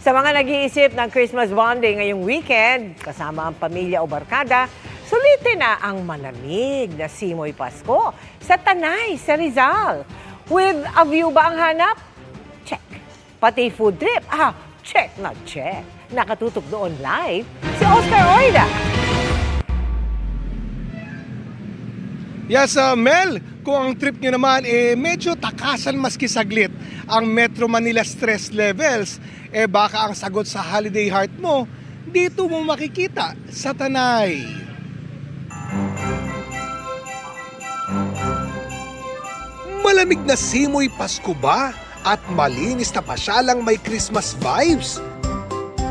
Sa mga nag-iisip ng Christmas bonding ngayong weekend, kasama ang pamilya o barkada, sulitin na ang malamig na Simoy Pasko sa Tanay, sa Rizal. With a view ba ang hanap? Check. Pati food trip? Check na check. Nakatutok doon live si Oscar Oida. Yes, Mel, kung ang trip nyo naman medyo takasan maski saglit ang Metro Manila stress levels, baka ang sagot sa holiday heart mo, dito mo makikita sa Tanay. Malamig na simoy Pasko ba? At malinis na pasyalang may Christmas vibes?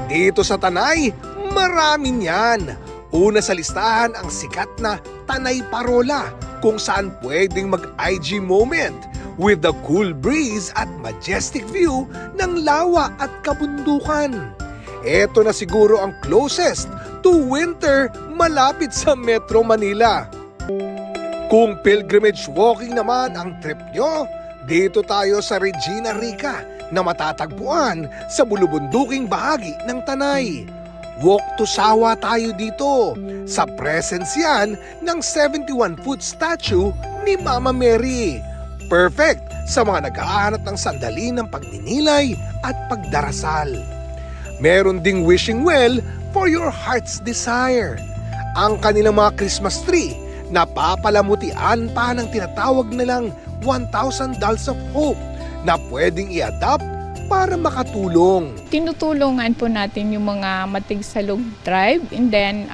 Dito sa Tanay, marami niyan. Una sa listahan ang sikat na Tanay Parola, kung saan pwedeng mag-IG moment with the cool breeze at majestic view ng lawa at kabundukan. Ito na siguro ang closest to winter malapit sa Metro Manila. Kung pilgrimage walking naman ang trip nyo, dito tayo sa Regina Rica na matatagpuan sa bulubunduking bahagi ng Tanay. Walk to Sawa tayo dito. Sa presence yan ng 71-foot statue ni Mama Mary. Perfect sa mga naghahanap ng sandali ng pagninilay at pagdarasal. Meron ding wishing well for your heart's desire. Ang kanilang mga Christmas tree napapalamutian pa ng tinatawag nilang 1,000 dolls of hope na pwedeng i-adapt para makatulong. Tinutulungan po natin yung mga Matigsalog tribe, and then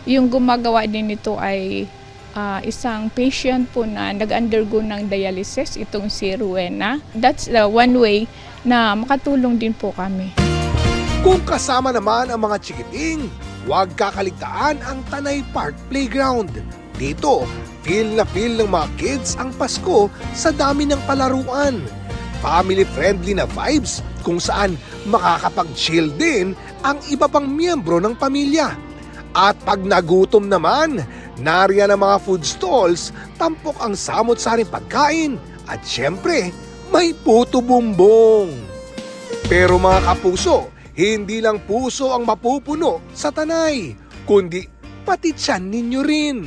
yung gumagawa din nito ay isang patient po na nag-undergo ng dialysis, itong si Rowena. That's the one way na makatulong din po kami. Kung kasama naman ang mga chikiting, huwag kakaligtaan ang Tanay Park Playground. Dito, feel na feel ng mga kids ang Pasko sa dami ng palaruan. Family-friendly na vibes kung saan makakapag-chill din ang iba pang miyembro ng pamilya. At pag nagutom naman, nariyan ang mga food stalls, tampok ang samot-saring pagkain at syempre, may puto bumbong. Pero mga kapuso, hindi lang puso ang mapupuno sa Tanay, kundi pati tiyan ninyo rin.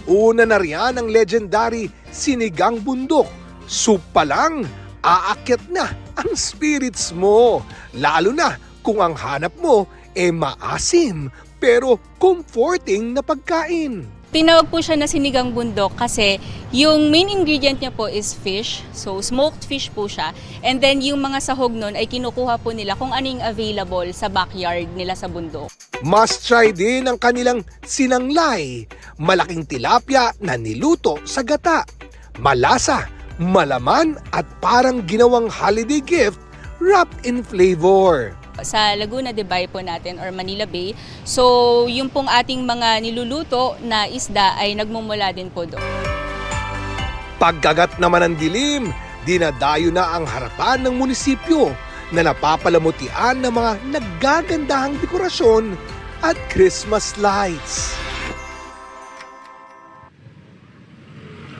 Una na riyan ang legendary Sinigang Bundok. Soup pa lang, aakyat na ang spirits mo. Lalo na kung ang hanap mo maasim pero comforting na pagkain. Tinawag po siya na Sinigang Bundok kasi yung main ingredient niya po is fish. So smoked fish po siya. And then yung mga sahog nun ay kinukuha po nila kung anong available sa backyard nila sa bundok. Must try din ang kanilang sinanglay. Malaking tilapia na niluto sa gata. Malasa, malaman at parang ginawang holiday gift wrapped in flavor. Sa Laguna de Bay po natin or Manila Bay, so yung pong ating mga niluluto na isda ay nagmumula din po doon. Pagkagat naman ng dilim, dinadayo na ang harapan ng munisipyo na napapalamutian ng mga naggagandahang dekorasyon at Christmas lights.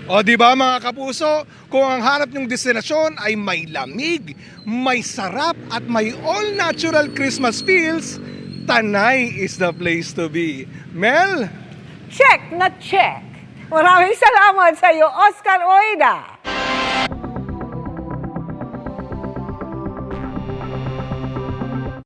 O di ba mga kapuso, kung ang hanap ng destinasyon ay may lamig, may sarap at may all-natural Christmas feels, Tanay is the place to be. Mel? Check na check. Maraming salamat sa iyo, Oscar Oida.